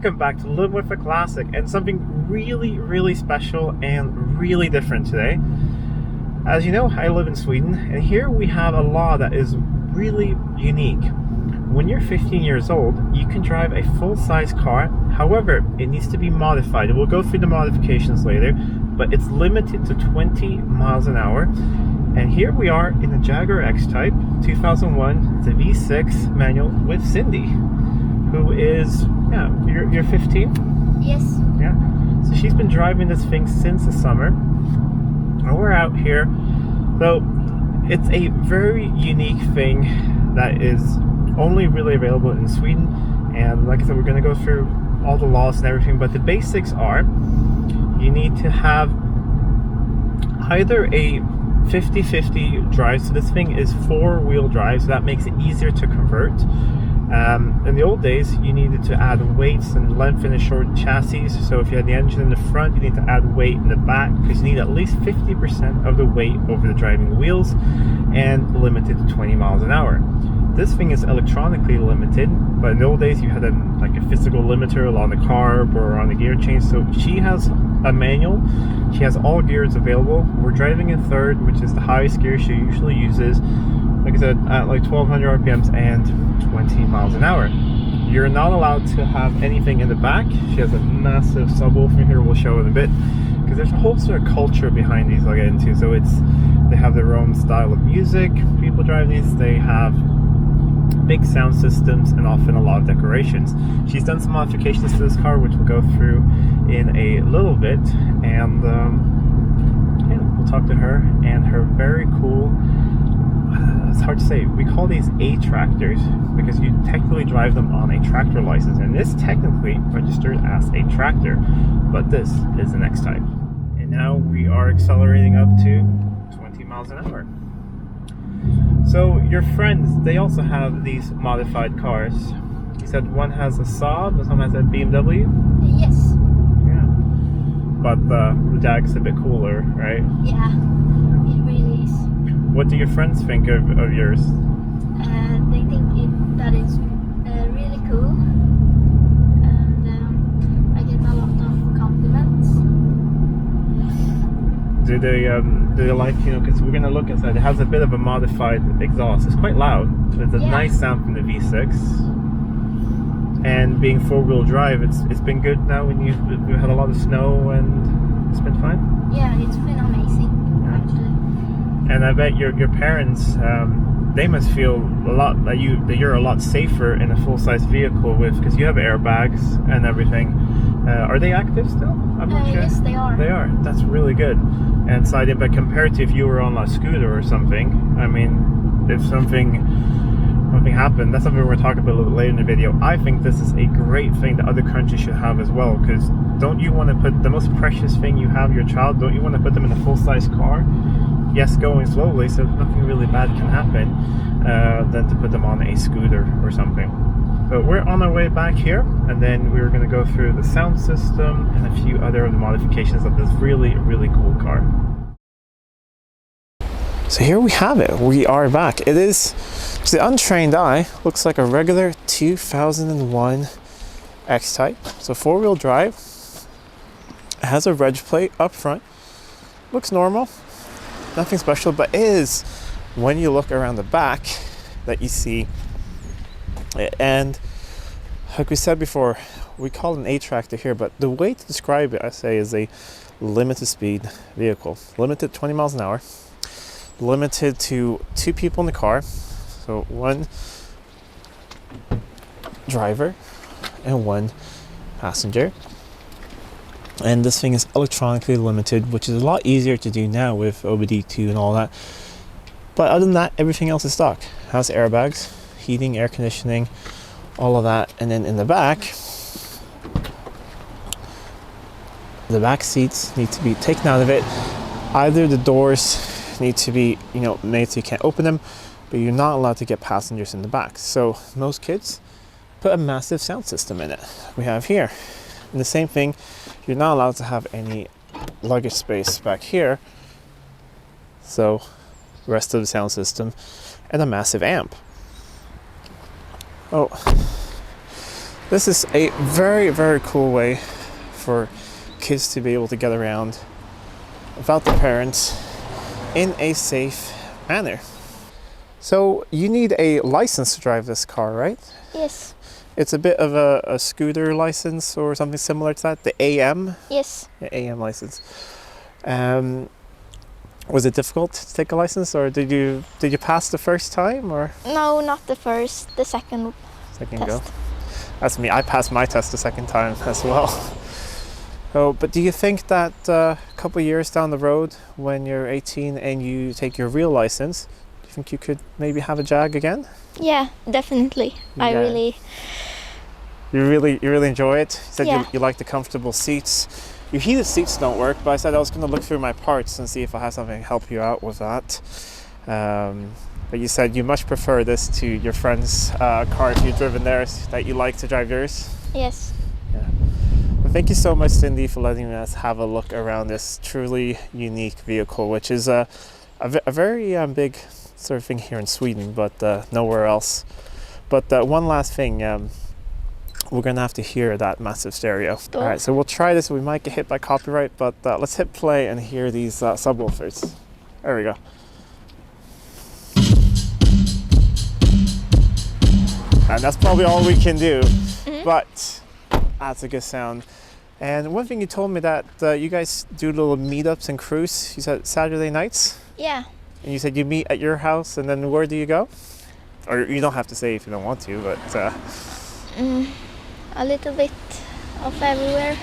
welcome back to Living with a Classic, and something really special and really different today. As you know, I live in Sweden, and here we have a law that is really unique. When you're 15 years old, you can drive a full-size car. However, it needs to be modified. We'll go through the modifications later, but it's limited to 20 miles an hour. And here we are in a Jaguar X-Type 2001. It's a V6 manual with Cindy, who is, you're 15? Yes. Yeah. So she's been driving this thing since the summer. And we're out here. So it's a very unique thing that is only really available in Sweden. And like I said, we're going to go through all the laws and everything. But the basics are, you need to have either a 50-50 drive. So this thing is four-wheel drive, so that makes it easier to convert. In the old days, you needed to add weights and length in a short chassis. So if you had the engine in the front, you need to add weight in the back, because you need at least 50% of the weight over the driving wheels, and limited to 20 miles an hour. This thing is electronically limited, but in the old days you had a physical limiter on the carb or on the gear change. So she has a manual. She has all gears available. We're driving in third, which is the highest gear she usually uses. Like I said, at like 1200 RPMs and 20 miles an hour. You're not allowed to have anything in the back. She has a massive subwoofer here, we'll show in a bit, because there's a whole sort of culture behind these I'll get into. So they have their own style of music. People drive these. They have big sound systems and often a lot of decorations. She's done some modifications to this car, which we'll go through in a little bit, and we'll talk to her and her very cool, it's hard to say, we call these A-tractors because you technically drive them on a tractor license, and this technically registered as a tractor, but this is the next type. And now we are accelerating up to 20 miles an hour. So your friends, they also have these modified cars. You said one has a Saab, and some has a BMW? Yes. Yeah. But the Jag's a bit cooler, right? Yeah, it really is. What do your friends think of yours? They think that it's really cool, and I get a lot of compliments. Do they like, because we're going to look inside, it has a bit of a modified exhaust. It's quite loud. It's a nice sound from the V6. And being four-wheel drive, it's been good now when you've had a lot of snow, and it's been fine? Yeah, it's been amazing, actually. And I bet your parents, they must feel a lot that you're a lot safer in a full-size vehicle because you have airbags and everything. Are they active still? I'm not sure. Yes, they are. They are. That's really good. And so but compared to if you were on a scooter or something, I mean, if something happened, that's something we're going to talk about a little bit later in the video. I think this is a great thing that other countries should have as well, because don't you want to put the most precious thing you have, your child, don't you want to put them in a full-size car? Yes, going slowly, so nothing really bad can happen, than to put them on a scooter or something. So we're on our way back here, and then we're going to go through the sound system and a few other modifications of this really cool car. So here we have it. We are back. It is, to the untrained eye, looks like a regular 2001 X-Type. So four-wheel drive. It has a reg plate up front. Looks normal. Nothing special, but it is when you look around the back that you see it. And like we said before, we call it an A-tractor here, but the way to describe it, I say, is a limited speed vehicle. Limited 20 miles an hour. Limited to two people in the car. So one driver and one passenger. And this thing is electronically limited, which is a lot easier to do now with OBD2 and all that. But other than that, everything else is stock. It has airbags, heating, air conditioning, all of that. And then in the back seats need to be taken out of it. Either the doors need to be, made so you can't open them, but you're not allowed to get passengers in the back. So most kids put a massive sound system in it. We have here. And the same thing, you're not allowed to have any luggage space back here. So rest of the sound system and a massive amp. Oh, This is a very, very cool way for kids to be able to get around without the parents in a safe manner. So you need a license to drive this car, right? Yes. It's a bit of a scooter license or something similar to that, the AM? Yes. The AM license. Was it difficult to take a license, or did you pass the first time, or? No, not the first, the second Second test. go. That's me. I passed my test the second time as well. Oh, but do you think that a couple of years down the road, when you're 18 and you take your real license, do you think you could maybe have a Jag again? Yeah, definitely. I Yeah. really. You really enjoy it? You said Yeah. you like the comfortable seats. Your heated seats don't work, but I said I was going to look through my parts and see if I have something to help you out with that. But you said you much prefer this to your friend's car if you've driven theirs, that you like to drive yours. Yes. Well, thank you so much, Cindy, for letting us have a look around this truly unique vehicle, which is a very big sort of thing here in Sweden, but nowhere else. But one last thing, we're going to have to hear that massive stereo. Cool. All right, so we'll try this. We might get hit by copyright, but let's hit play and hear these subwoofers. There we go. And that's probably all we can do, but that's a good sound. And one thing you told me that you guys do little meetups and cruise. You said Saturday nights? Yeah. And you said you meet at your house, and then where do you go? Or you don't have to say if you don't want to, but... A little bit of everywhere.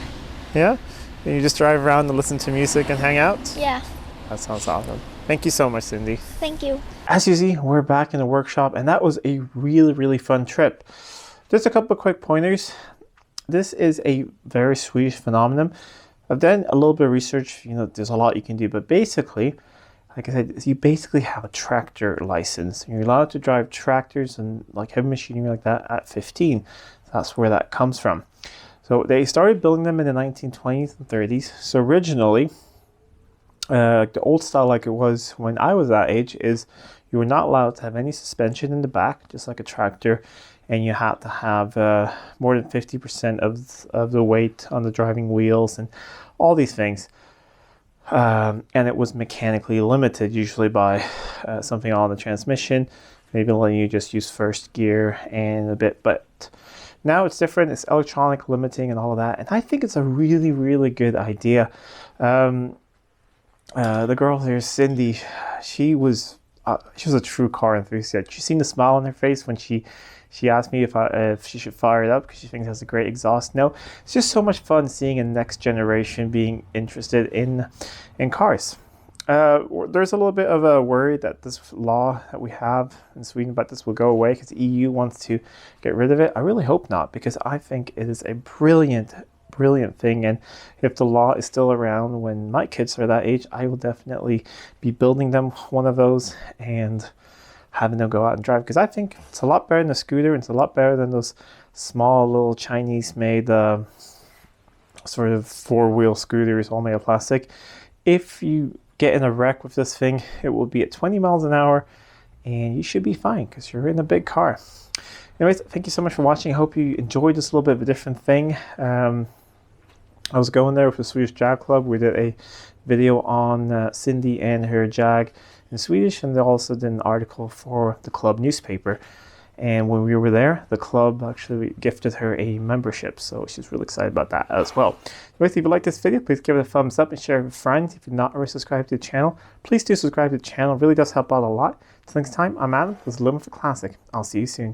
Yeah? And you just drive around and listen to music and hang out? Yeah. That sounds awesome. Thank you so much, Cindy. Thank you. As you see, we're back in the workshop, and that was a really fun trip. Just a couple of quick pointers. This is a very Swedish phenomenon. I've done a little bit of research. You know, there's a lot you can do, but basically, like I said, you basically have a tractor license. You're allowed to drive tractors and like heavy machinery like that at 15. That's where that comes from. So they started building them in the 1920s and 30s. So originally, the old style, like it was when I was that age, is you were not allowed to have any suspension in the back, just like a tractor, and you had to have more than 50% of the weight on the driving wheels and all these things. And it was mechanically limited, usually by something on the transmission, maybe letting you just use first gear and a bit, but now it's different. It's electronic limiting and all of that, and I think it's a really good idea. The girl here, Cindy, she was a true car enthusiast. You seen the smile on her face when she asked me if she should fire it up because she thinks it has a great exhaust. No, it's just so much fun seeing a next generation being interested in cars. There's a little bit of a worry that this law that we have in Sweden about this will go away because the EU wants to get rid of it. I really hope not, because I think it is a brilliant thing, and if the law is still around when my kids are that age, I will definitely be building them one of those and having them go out and drive, because I think it's a lot better than a scooter, and it's a lot better than those small little Chinese made sort of four-wheel scooters all made of plastic. If you get in a wreck with this thing, it will be at 20 miles an hour and you should be fine because you're in a big car. Anyways, thank you so much for watching. I hope you enjoyed this little bit of a different thing. I was going there with the Swedish Jag Club. We did a video on Cindy and her Jag in Swedish, and they also did an article for the club newspaper. And when we were there, the club actually gifted her a membership, so she's really excited about that as well. Anyways, if you like this video, please give it a thumbs up and share it with friends. If you're not already subscribed to the channel, please do subscribe to the channel. It really does help out a lot. Until next time, I'm Adam. This is Living with a Classic. I'll see you soon.